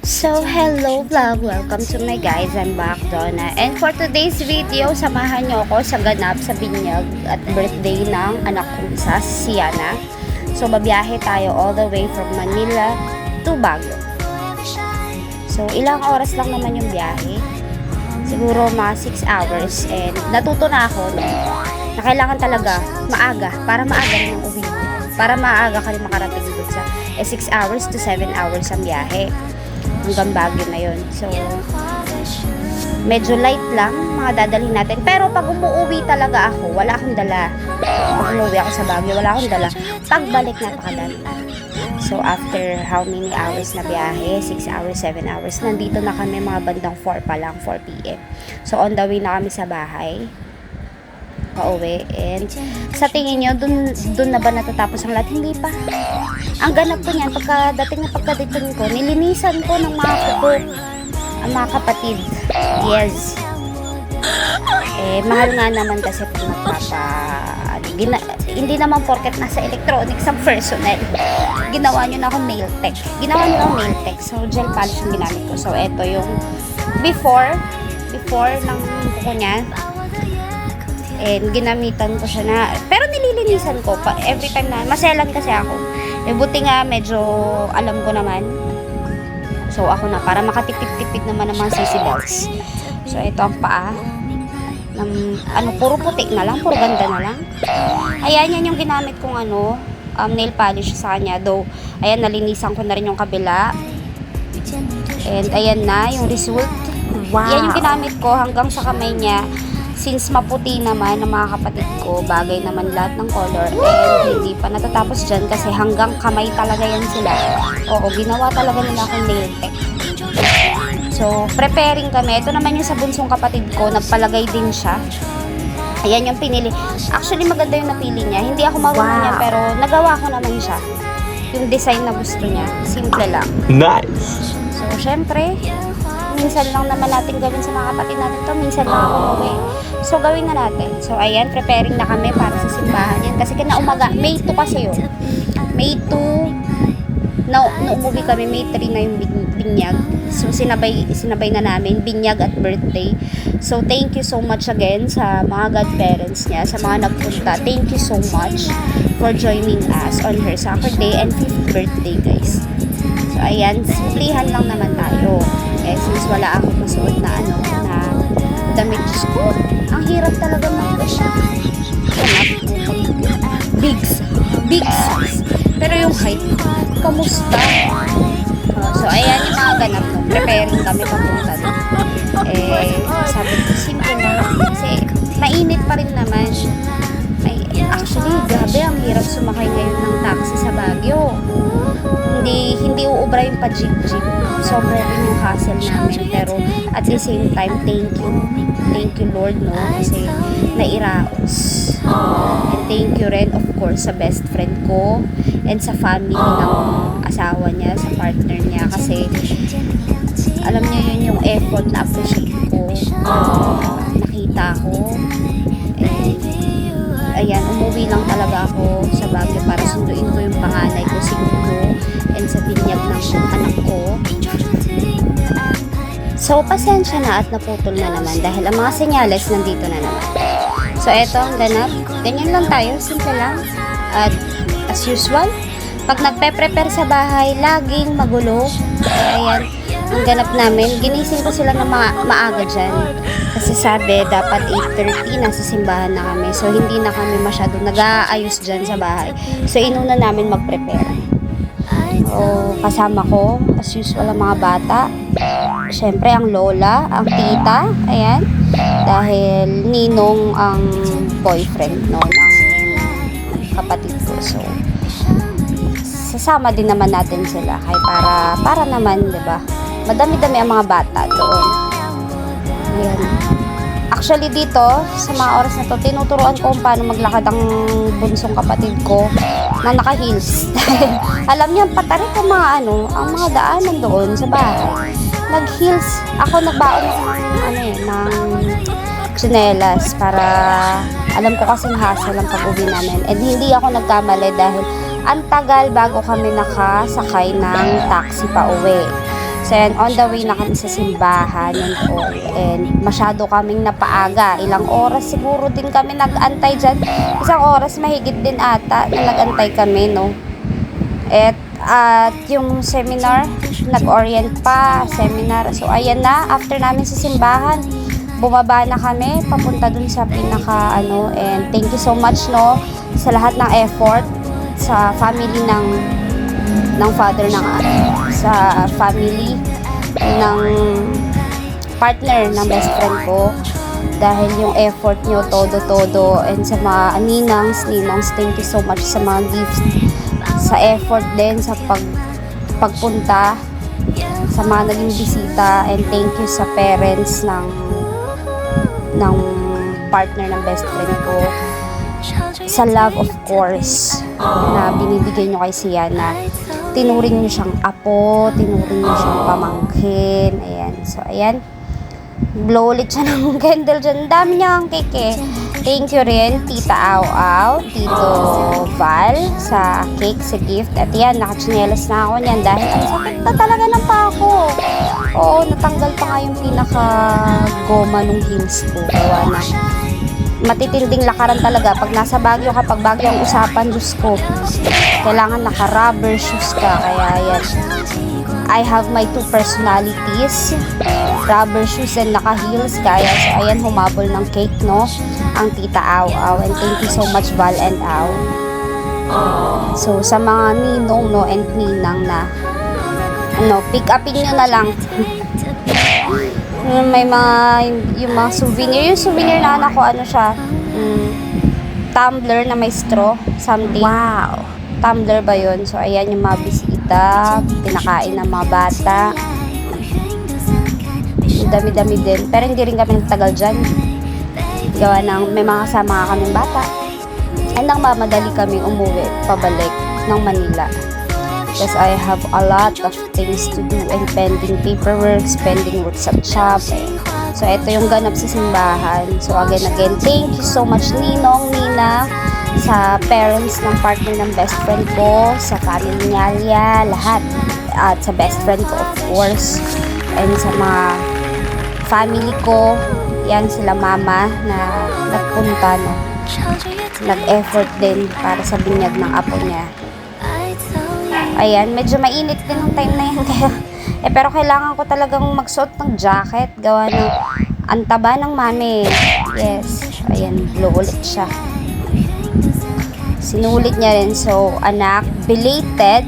So, hello vlog! Welcome to my guys. I'm back, Donna. And for today's video, samahan nyo ako sa ganap sa binyag at birthday ng anak kong isa, si Yana. So, babiyahe tayo all the way from Manila to Baguio. So, ilang oras lang naman yung biyahe. Siguro mga 6 hours. And natuto na ako na kailangan talaga maaga para maaga rin ang uwi. Para maaga ka rin makarating dun sa 6 hours to 7 hours ang biyahe. Hanggang Baguio na yun. So, medyo light lang mga dadalhin natin. Pero pag umuwi talaga ako, wala akong dala. Pag umuwi ako sa Baguio, wala akong dala. Pagbalik, napakadali. So, after how many hours na biyahe, 6 hours, 7 hours, nandito na kami mga bandang 4 pa lang, 4 p.m. So, on the way na kami sa bahay. Pauwi. And sa tingin nyo, dun na ba natatapos ang lahat? Hindi pa. Ang ganap ko niyan, pagkadating ko, nilinisan ko ng mga kuko ang mga kapatid. Yes. Mahal nga naman kasi pag hindi naman porket nasa electronics ang personnel. Ginawa nyo na akong nail tech. So, gel polish yung ginamit ko. So, eto yung before ng kuko niya. And ginamitan ko siya na, pero nililinisan ko pa every time na, maselan kasi ako. Buti nga medyo alam ko naman. So ako na, para makatipid-tipid naman ng mga sissy bells. So ito ang paa. Puro puti na lang, puro ganda na lang. Ayan, yan yung ginamit kong nail polish sa kanya. Though, ayan, nalinisan ko na rin yung kabila. And ayan na, yung result. Wow. Yan yung ginamit ko hanggang sa kamay niya. Since maputi naman ng mga kapatid ko, bagay naman lahat ng color. And hindi pa natatapos dyan kasi hanggang kamay talaga yan sila. Oo, ginawa talaga nila akong nail tech. So, preparing kami. Ito naman yung sa bunsong kapatid ko, nagpalagay din siya. Ayan yung pinili. Actually, maganda yung napili niya. Hindi ako marunong niya, pero nagawa ko naman siya. Yung design na gusto niya. Simple lang. Nice! So, syempre, minsan lang naman natin gawin sa mga kapatid natin to. Minsan lang ako umuwi. So, gawin na natin. So, ayan, preparing na kami para sa simbahan yan. Kasi kinaumaga, May 2 kasi yun. May 2, na umuwi kami, May 3 na yung binyag. So, sinabay na namin, binyag at birthday. So, thank you so much again sa mga godparents niya, sa mga nagpunta. Thank you so much for joining us on her soccer day and 5th birthday, guys. So, ayan, simplihan lang naman tayo. Since wala akong masuot na damit. Diyos ko, ang hirap talaga bigs. Pero yung height, kamusta? So, ayan yung mga ganap. Preparing kami papunta doon. Sabi ko, simple na. Kasi, mainit pa rin naman. Actually, grabe, ang hirap sumakay ngayon ng taxi sa Baguio. Hindi uubra yung pa-jeep-jeep. Sobra rin yung hassle namin. Pero at the same time, thank you Lord, no? Kasi nairaos. And thank you rin, of course, sa best friend ko and sa family ng asawa niya, sa partner niya. Kasi alam niyo yun yung effort na appreciate ko. Nakita ko. And ayan, umuwi lang talaga ako sa Baguio para sunduin ko yung panganay ko, si Gugo, and sa binyag ng anak ko. So, pasensya na at naputol na naman dahil ang mga senyales nandito na naman. So, eto ang ganap. Ganyan lang tayo, simple lang. At as usual, pag nagpe-prepare sa bahay, laging magulo. Ayan, ang ganap namin. Ginising ko sila na maaga dyan. Kasi sabi, dapat 8:30 nasa simbahan na kami. So, hindi na kami masyado nag-aayos dyan sa bahay. So, inuna namin mag-prepare. So, kasama ko, as usual, ang mga bata. Siyempre, ang lola, ang tita, ayan. Dahil ninong ang boyfriend, no, ng kapatid ko. So, sasama din naman natin sila. Kaya para naman, di ba? Madami-dami ang mga bata doon. Ayan. Actually dito, sa mga oras na to, tinuturuan ko kung paano maglakad ang bunsong kapatid ko na naka-heels. Alam niya, patarik ang mga daanan doon sa bahay. Nag-heels. Ako nagbaon ng tsinelas para alam ko kasing hassle ang pag-uwi namin. And hindi ako nagkamali dahil ang tagal bago kami nakasakay ng taxi pa uwi. So yan, on the way na kami sa simbahan and all. And masyado kaming napaaga. Ilang oras siguro din kami nag-antay dyan. Isang oras mahigit din ata na nag-antay kami, no? At yung seminar, nag-orient pa, seminar. So ayan na, after namin sa simbahan, bumaba na kami papunta dun sa pinaka and thank you so much, no, sa lahat ng effort sa family ng father sa family ng partner ng best friend ko, dahil yung effort nyo todo, and sa mga ninangs, thank you so much sa mga gifts, sa effort din sa pagpunta, sa mga naging bisita, and thank you sa parents ng partner ng best friend ko, sa love of course na binibigay nyo kay Siana. Tinuring nyo siyang apo, tinuring nyo siyang pamangkin. Ayan, so ayan, blow ulit siya ng candle dyan. Dami niya ang cake eh. Thank you rin Tita Au, Tito Val sa cake, sa gift. At yan, nakachinelas na ako niyan dahil ang sakit na talaga ng pako. Oo, natanggal pa nga yung pinaka goma nung heels ko. Gawa na matitinding lakaran talaga pag nasa Baguio. Kapag Baguio ang usapan, Diyos ko, kailangan naka-rubber shoes ka. Kaya yan, I have my two personalities, rubber shoes and naka-heels. Kaya so ayan, humabol ng cake, no, ang Tita Au. And thank you so much Val and Au. So sa mga ninong, no, and ninang na pick upin nyo na lang. May yung mga souvenir. Yung souvenir na anak ko, siya, tumbler na may straw, something. Wow! Tumbler ba yun? So, ayan yung mga bisita, pinakain ng mga bata. Dami-dami din. Pero hindi rin kami nagtagal dyan. Gawa ng, may mga kasama kaming bata. And nang mamadali kami umuwi, pabalik ng Manila. Because I have a lot of things to do and pending paperwork, pending work sa shop. So, ito yung ganap sa simbahan. So, again, thank you so much Ninong, Nina, sa parents ng partner ng best friend ko, sa family niya, lahat. At sa best friend ko, of course. And sa mga family ko, yan sila mama na nagpunta, no, nag-effort din para sa binyag ng apo niya. Ayan, medyo mainit din yung time na yan kaya pero kailangan ko talagang magsuot ng jacket, gawa ng antaba ng mami. Yes, ayan, blow ulit siya. Sinulit niya rin. So anak, belated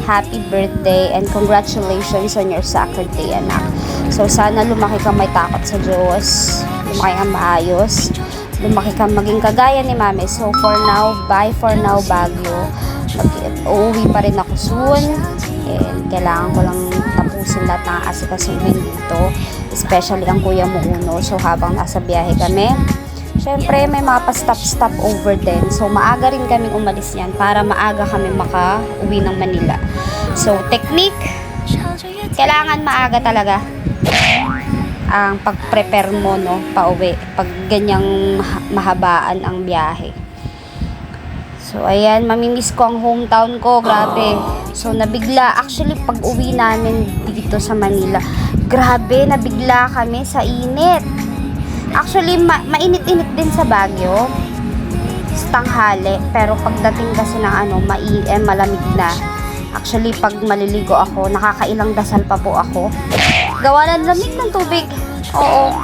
happy birthday and congratulations on your sacred day, anak. So sana lumaki kang may takot sa Diyos, lumaki kang maayos, lumaki kang maging kagaya ni mami. So for now, bye for now Baguio. Uuwi pa rin ako soon, and kailangan ko lang tapusin lahat ng asikasuhin dito, especially ang kuya mo Uno. So habang nasa biyahe kami, syempre may mga pa-stop over din, so maaga rin kami umalis yan para maaga kami maka-uwi ng Manila. So technique, kailangan maaga talaga ang pag-prepare mo, no, pauwi pag ganyang mahabaan ang biyahe. So, ayan, mamimiss ko ang hometown ko, grabe. So, nabigla, actually, pag uwi namin dito sa Manila, grabe, nabigla kami sa init. Actually, mainit-init din sa Baguio, sa tanghali, pero pagdating kasi ng malamig na. Actually, pag maliligo ako, nakakailang dasal pa po ako. Gawa ng lamig ng tubig. Oo.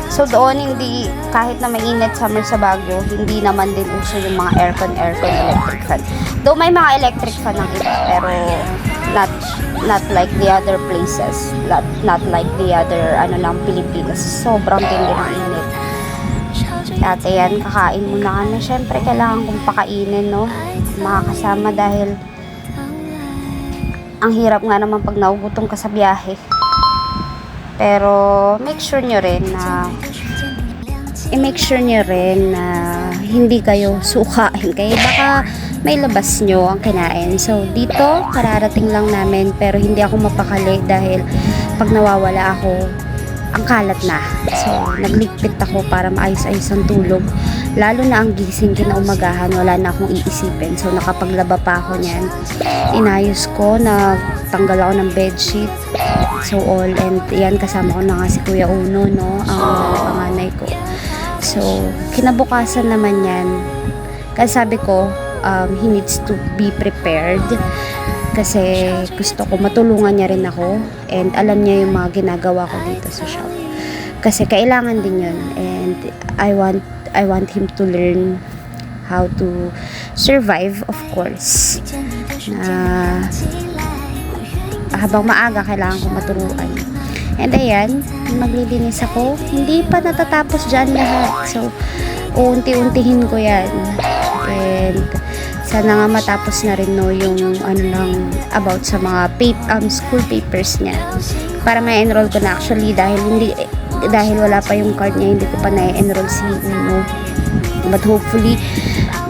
So doon, hindi, kahit na mainit summer sa Baguio, hindi naman din uso yung mga aircon, electric fan. Though may mga electric fan ng iba, pero not like the other places, not like the other ng Pilipinas. Sobrang tindi ng init. At ayan, kakain muna kami. Syempre, kailangan kong pakainin, no, mga kasama, dahil ang hirap nga naman pag nagugutom ka sa biyahe. Pero make sure nyo rin na hindi kayo sukain, kaya baka may labas nyo ang kinain. So dito, kararating lang namin, pero hindi ako mapakali dahil pag nawawala ako, ang kalat na. So nagligpit ako para maayos-ayos ang tulog, lalo na ang gising kinaumagahan, wala na akong iisipin. So nakapaglaba pa ako niyan, inayos ko, nagtanggal ako ng bedsheet. So all, and yan, kasama ko na nga si Kuya Uno, no, ang panganay ko. So kinabukasan naman yan, kasi sabi ko, he needs to be prepared, kasi gusto ko matulungan niya rin ako, and alam niya yung mga ginagawa ko dito sa shop, kasi kailangan din yun, and I want him to learn how to survive, of course, na habang maaga kailangan ko maturuan. And ayan, maglilinis ako. Hindi pa natatapos dyan lahat. So, uunti-untihin ko yan. And sana nga matapos na rin, no, yung ano lang about sa mga school papers niya. Para ma-enroll ko na, actually, dahil wala pa yung card niya, hindi ko pa na-enroll si Uno. But hopefully,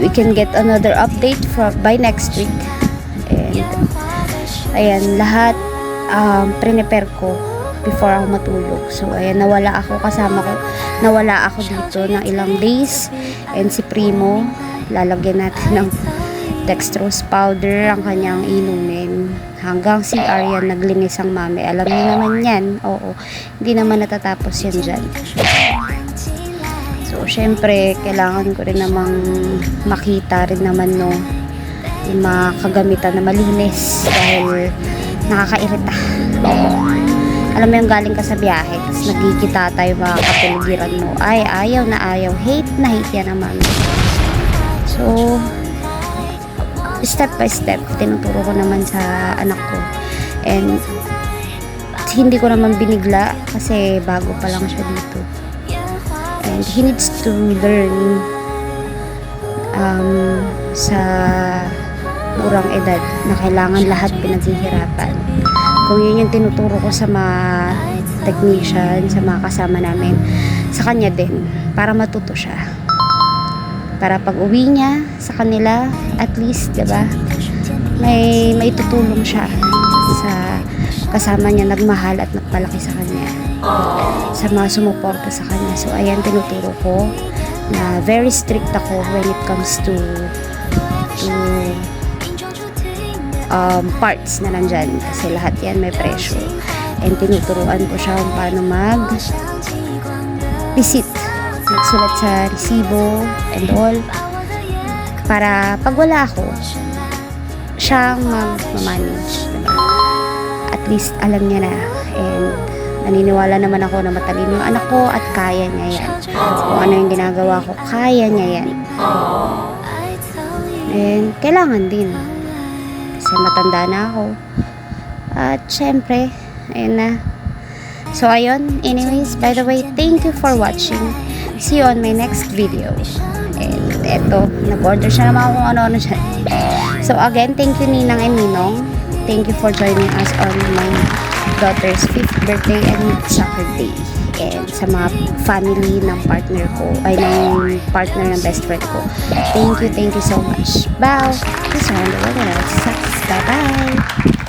we can get another update by next week. And ayan, lahat prepare ko before ako matulog. So ayan, nawala ako dito ng ilang days, and si Primo, lalagyan natin ng dextrose powder ang kanyang inumin, hanggang si Aryan naglinis ang mami. Alam niyo naman yan, oo, hindi naman natatapos yan dyan. So syempre kailangan ko rin namang makita rin naman, no, yung mga kagamitan na malinis, dahil nakakairita. Alam mo yung galing ka sa biyahe, tapos nagkikita tayo mga kapaligiran mo, ay ayaw na ayaw, hate na hate yan naman. So step by step tinuturo ko naman sa anak ko, and hindi ko naman binigla kasi bago pa lang siya dito, and he needs to learn sa murang edad na kailangan lahat pinaghihirapan. Kung yun yung tinuturo ko sa mga technician, sa mga kasama namin, sa kanya din, para matuto siya. Para pag uwi niya sa kanila, at least, diba, may tutulong siya sa kasama niya, nagmahal at nagpalaki sa kanya, sa mga sumuporta sa kanya. So ayan, tinuturo ko na very strict ako when it comes to parts na nandyan, kasi lahat yan may presyo, and tinuturuan ko siya kung paano mag-receipt, magsulat sa resibo and all, para pag wala ako, siyang mag-manage, diba? At least alam niya na, and naniniwala naman ako na matalino yung anak ko at kaya niya yan. Kung ano yung ginagawa ko, kaya niya yan. And kailangan din, kasi matanda na ako. At syempre, ayun na. So ayun, anyways, by the way, thank you for watching. See you on my next video. And eto, nag-order siya naman kung ano-ano dyan. So again, thank you Ninang and Ninong. Thank you for joining us on my daughter's 5th birthday and soccer day. And sa mga family ng partner ko, ay ng partner ng best friend ko, thank you so much. Bye! This is Wanda Wanda. Bye-bye!